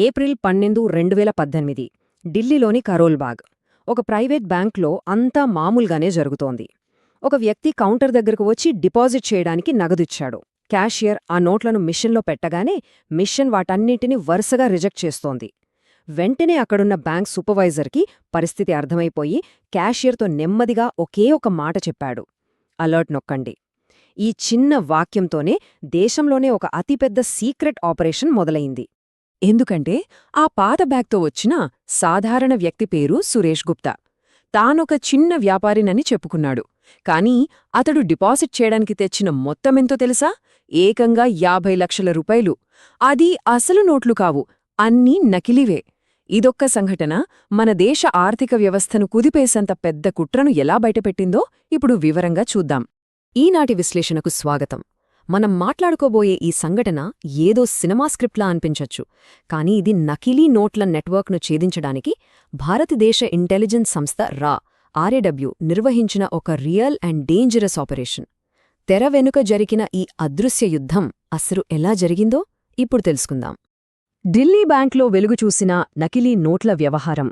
April 12, 2018 ఢిల్లీలోని కరోల్బాగ్ ఒక private బ్యాంక్లో అంతా మామూలుగానే జరుగుతోంది. ఒక వ్యక్తి కౌంటర్ దగ్గరకు వచ్చి డిపాజిట్ చేయడానికి నగదిచ్చాడు. క్యాషియర్ ఆ నోట్లను మిషన్లో పెట్టగానే మిషన్ వాటన్నింటినీ వరుసగా రిజెక్ట్ చేస్తోంది. వెంటనే అక్కడున్న బ్యాంక్ సూపర్వైజర్కి పరిస్థితి అర్థమైపోయి క్యాషియర్తో నెమ్మదిగా ఒకే ఒక మాట చెప్పాడు, అలర్ట్ నొక్కండి. ఈ చిన్న వాక్యంతోనే దేశంలోనే ఒక అతిపెద్ద సీక్రెట్ ఆపరేషన్ మొదలైంది. ఎందుకంటే ఆ పాత బ్యాగ్తో వచ్చిన సాధారణ వ్యక్తి పేరు సురేష్ గుప్తా. తానొక చిన్న వ్యాపారినని చెప్పుకున్నాడు. కానీ అతడు డిపాజిట్ చేయడానికి తెచ్చిన మొత్తమెంతో తెలుసా? ఏకంగా 50 లక్షల రూపాయలు. అది అసలు నోట్లు కావు, అన్నీ నకిలీవే. ఇదొక్క సంఘటన మన దేశ ఆర్థిక వ్యవస్థను కుదిపేసంత పెద్ద కుట్రను ఎలా బయటపెట్టిందో ఇప్పుడు వివరంగా చూద్దాం. ఈనాటి విశ్లేషణకు స్వాగతం. మనం మాట్లాడుకోబోయే ఈ సంఘటన ఏదో సినిమా స్క్రిప్ట్లా అనిపించొచ్చు, కానీ ఇది నకిలీ నోట్ల నెట్వర్క్ను ఛేదించడానికి భారతదేశ ఇంటెలిజెన్స్ సంస్థ RAW నిర్వహించిన ఒక రియల్ అండ్ డేంజరస్ ఆపరేషన్. తెర వెనుక జరిగిన ఈ అదృశ్య యుద్ధం అసలు ఎలా జరిగిందో ఇప్పుడు తెలుసుకుందాం. ఢిల్లీ బ్యాంక్లో వెలుగుచూసిన నకిలీ నోట్ల వ్యవహారం.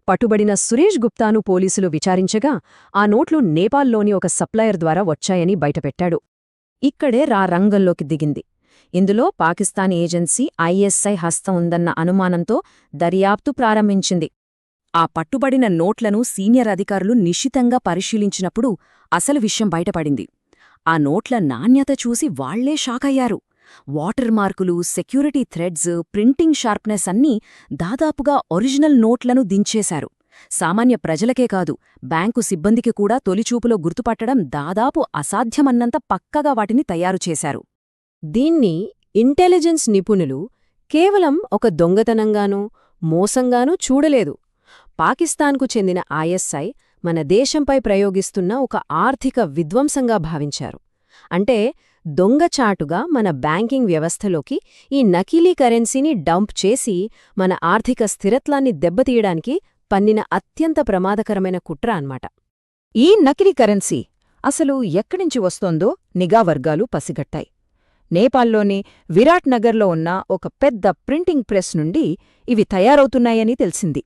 పట్టుబడిన సురేష్ గుప్తాను పోలీసులు విచారించగా ఆ నోట్లు నేపాల్లోని ఒక సప్లయర్ ద్వారా వచ్చాయని బయటపెట్టాడు. ఇక్కడే రంగంలోకి దిగింది. ఇందులో పాకిస్తాన్ ఏజెన్సీ ISI హస్తం ఉందన్న అనుమానంతో దర్యాప్తు ప్రారంభించింది. ఆ పట్టుబడిన నోట్లను సీనియర్ అధికారులు నిశితంగా పరిశీలించినప్పుడు అసలు విషయం బయటపడింది. ఆ నోట్ల నాణ్యత చూసి వాళ్లే షాకయ్యారు. వాటర్ మార్కులు, సెక్యూరిటీ థ్రెడ్స్, ప్రింటింగ్ షార్ప్నెస్ అన్నీ దాదాపుగా ఒరిజినల్ నోట్లను దించేశారు. సామాన్య ప్రజలకే కాదు, బ్యాంకు సిబ్బందికి కూడా తొలిచూపులో గుర్తుపట్టడం దాదాపు అసాధ్యమన్నంత పక్కగా వాటిని తయారుచేశారు. దీన్ని ఇంటెలిజెన్స్ నిపుణులు కేవలం ఒక దొంగతనంగానూ మోసంగానూ చూడలేదు. పాకిస్తాన్కు చెందిన ISI మన దేశంపై ప్రయోగిస్తున్న ఒక ఆర్థిక విధ్వంసంగా భావించారు. అంటే దొంగచాటుగా మన బ్యాంకింగ్ వ్యవస్థలోకి ఈ నకిలీ కరెన్సీని డంప్ చేసి మన ఆర్థిక స్థిరత్వాన్ని దెబ్బతీయడానికి పన్నిన అత్యంత ప్రమాదకరమైన కుట్ర అన్నమాట. ఈ నకిలీ కరెన్సీ అసలు ఎక్కడినుంచి వస్తోందో నిఘా వర్గాలు పసిగట్టాయి. నేపాల్లోని విరాట్ నగర్లో ఉన్న ఒక పెద్ద ప్రింటింగ్ ప్రెస్ నుండి ఇవి తయారవుతున్నాయని తెలిసింది.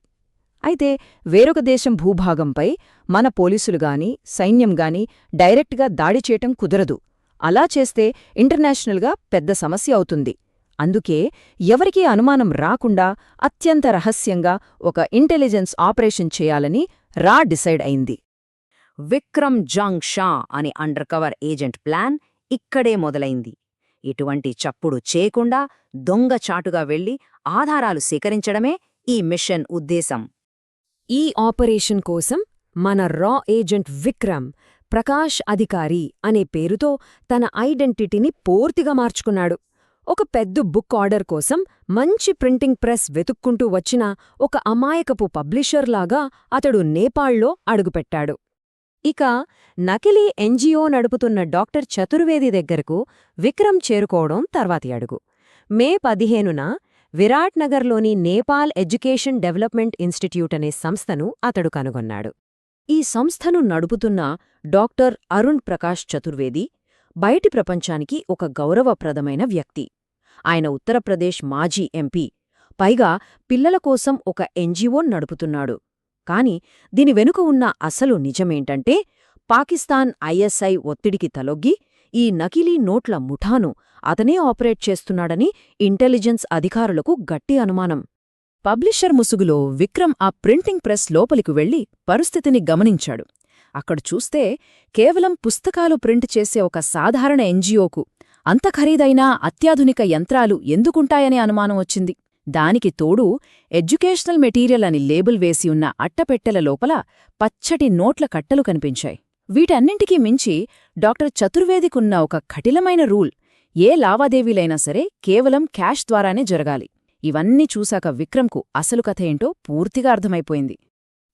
అయితే వేరొక దేశం భూభాగంపై మన పోలీసులుగాని సైన్యంగాని డైరెక్ట్గా దాడి చేయటం కుదరదు. అలా చేస్తే ఇంటర్నేషనల్గా పెద్ద సమస్య అవుతుంది. అందుకే ఎవరికీ అనుమానం రాకుండా అత్యంత రహస్యంగా ఒక ఇంటెలిజెన్స్ ఆపరేషన్ చేయాలని డిసైడ్ అయింది. విక్రమ్ జంగ్ షా అనే అండర్ కవర్ ఏజెంట్ ప్లాన్ ఇక్కడే మొదలైంది. ఇటువంటి చప్పుడు చేయకుండా దొంగచాటుగా వెళ్లి ఆధారాలు సేకరించడమే ఈ మిషన్ ఉద్దేశం. ఈ ఆపరేషన్ కోసం మన ఏజెంట్ విక్రమ్ ప్రకాష్ అధికారి అనే పేరుతో తన ఐడెంటిటీని పూర్తిగా మార్చుకున్నాడు. ఒక పెద్ద బుక్ ఆర్డర్ కోసం మంచి ప్రింటింగ్ ప్రెస్ వెతుక్కుంటూ వచ్చిన ఒక అమాయకపు పబ్లిషర్లాగా అతడు నేపాళ్లో అడుగుపెట్టాడు. ఇక నకిలీ NGO నడుపుతున్న డాక్టర్ చతుర్వేది దగ్గరకు విక్రమ్ చేరుకోవడం తర్వాతి అడుగు. మే 15న విరాట్ నగర్లోని నేపాల్ ఎడ్యుకేషన్ డెవలప్మెంట్ ఇన్స్టిట్యూట్ అనే సంస్థను అతడు కనుగొన్నాడు. ఈ సంస్థను నడుపుతున్న డాక్టర్ అరుణ్ ప్రకాష్ చతుర్వేది బయటి ప్రపంచానికి ఒక గౌరవప్రదమైన వ్యక్తి. ఆయన ఉత్తరప్రదేశ్ మాజీ MP. పైగా పిల్లల కోసం ఒక NGO నడుపుతున్నాడు. కాని దీని వెనుక ఉన్న అసలు నిజమేంటంటే పాకిస్తాన్ ISI ఒత్తిడికి తలొగ్గి ఈ నకిలీ నోట్ల ముఠాను అతనే ఆపరేట్ చేస్తున్నాడని ఇంటెలిజెన్స్ అధికారులకు గట్టి అనుమానం. పబ్లిషర్ ముసుగులో విక్రమ్ ఆ ప్రింటింగ్ ప్రెస్ లోపలికి వెళ్లి పరిస్థితిని గమనించాడు. అక్కడ చూస్తే కేవలం పుస్తకాలు ప్రింట్ చేసే ఒక సాధారణ NGOకు అంత ఖరీదైన అత్యాధునిక యంత్రాలు ఎందుకుంటాయనే అనుమానం వచ్చింది. దానికి తోడు ఎడ్యుకేషనల్ మెటీరియల్ అని లేబుల్ వేసి ఉన్న అట్టపెట్టెల లోపల పచ్చటి నోట్ల కట్టలు కనిపించాయి. వీటన్నింటికీ మించి డాక్టర్ చతుర్వేదికున్న ఒక కఠినమైన రూల్, ఏ లావాదేవీలైనా సరే కేవలం క్యాష్ ద్వారానే జరగాలి. ఇవన్నీ చూశాక విక్రమ్కు అసలు కథ ఏంటో పూర్తిగా అర్థమైపోయింది.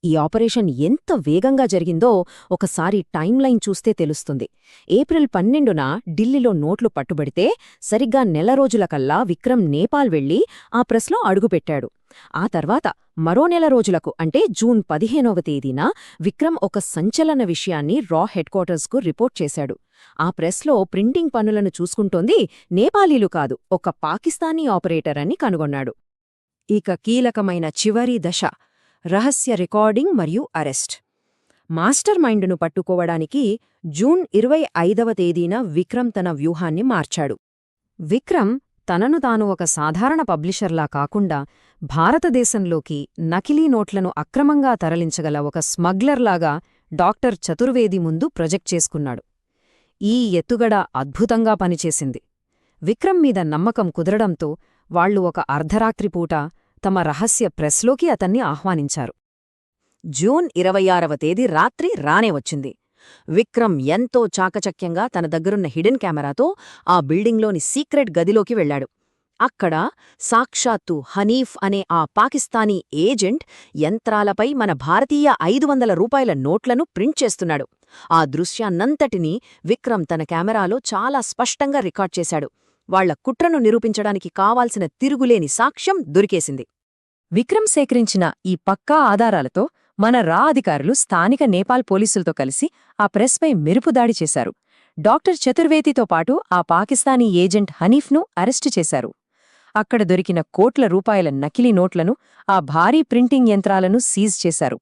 ఈ ఆపరేషన్ ఎంత వేగంగా జరిగిందో ఒకసారి టైంలైన్ చూస్తే తెలుస్తుంది. ఏప్రిల్ 12న ఢిల్లీలో నోట్లు పట్టుబడితే సరిగ్గా నెల రోజులకల్లా విక్రమ్ నేపాల్ వెళ్లి ఆ ప్రెస్లో అడుగుపెట్టాడు. ఆ తర్వాత మరో నెల రోజులకు అంటే జూన్ 15వ తేదీన విక్రమ్ ఒక సంచలన విషయాన్ని హెడ్ క్వార్టర్స్కు రిపోర్ట్ చేశాడు. ఆ ప్రెస్లో ప్రింటింగ్ పనులను చూసుకుంటోంది నేపాలీలు కాదు, ఒక పాకిస్తానీ ఆపరేటర్ అని కనుగొన్నాడు. ఇక కీలకమైన చివరి దశ రహస్య రికార్డింగ్ మరియు అరెస్ట్. మాస్టర్ మైండ్ను పట్టుకోవడానికి జూన్ 25వ తేదీన విక్రమ్ తన వ్యూహాన్ని మార్చాడు. విక్రమ్ తనను తాను ఒక సాధారణ పబ్లిషర్లా కాకుండా భారతదేశంలోకి నకిలీ నోట్లను అక్రమంగా తరలించగల ఒక స్మగ్లర్లాగా డాక్టర్ చతుర్వేది ముందు ప్రొజెక్ట్ చేసుకున్నాడు. ఈ ఎత్తుగడ అద్భుతంగా పనిచేసింది. విక్రమ్ మీద నమ్మకం కుదరడంతో వాళ్లు ఒక అర్ధరాత్రిపూట తమ రహస్య ప్రెస్లోకి అతన్ని ఆహ్వానించారు. జూన్ 26వ తేదీ రాత్రి రానే వచ్చింది. విక్రమ్ ఎంతో చాకచక్యంగా తన దగ్గరున్న హిడెన్ కెమెరాతో ఆ బిల్డింగ్లోని సీక్రెట్ గదిలోకి వెళ్లాడు. అక్కడ సాక్షాత్తు హనీఫ్ అనే ఆ పాకిస్తానీ ఏజెంట్ యంత్రాలపై మన భారతీయ 500 రూపాయల నోట్లను ప్రింట్ చేస్తున్నాడు. ఆ దృశ్యాన్నంతటినీ విక్రమ్ తన కెమెరాలో చాలా స్పష్టంగా రికార్డ్ చేశాడు. వాళ్ల కుట్రను నిరూపించడానికి కావాల్సిన తిరుగులేని సాక్ష్యం దొరికేసింది. విక్రమ్ సేకరించిన ఈ పక్కా ఆధారాలతో మన రా అధికారులు స్థానిక నేపాల్ పోలీసులతో కలిసి ఆ ప్రెస్పై మెరుపుదాడి చేశారు. డాక్టర్ చతుర్వేదితో పాటు ఆ పాకిస్తానీ ఏజెంట్ హనీఫ్ను అరెస్టు చేశారు. అక్కడ దొరికిన కోట్ల రూపాయల నకిలీ నోట్లను, ఆ భారీ ప్రింటింగ్ యంత్రాలను సీజ్ చేశారు.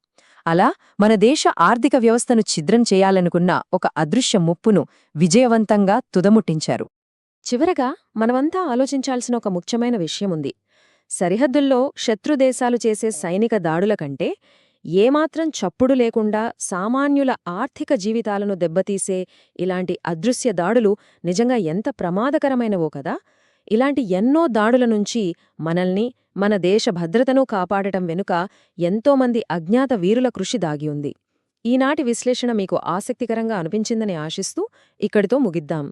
అలా మన దేశ ఆర్థిక వ్యవస్థను ఛిద్రం చేయాలనుకున్న ఒక అదృశ్య ముప్పును విజయవంతంగా తుదముట్టించారు. చివరగా మనమంతా ఆలోచించాల్సిన ఒక ముఖ్యమైన విషయముంది. సరిహద్దుల్లో శత్రుదేశాలు చేసే సైనిక దాడుల కంటే ఏమాత్రం చప్పుడు లేకుండా సామాన్యుల ఆర్థిక జీవితాలను దెబ్బతీసే ఇలాంటి అదృశ్య దాడులు నిజంగా ఎంత ప్రమాదకరమైనవో కదా. ఇలాంటి ఎన్నో దాడుల నుంచి మనల్ని, మన దేశ భద్రతను కాపాడటం వెనుక ఎంతోమంది అజ్ఞాత వీరుల కృషి దాగి ఉంది. ఈనాటి విశ్లేషణ మీకు ఆసక్తికరంగా అనిపించిందని ఆశిస్తూ ఇక్కడితో ముగిద్దాం.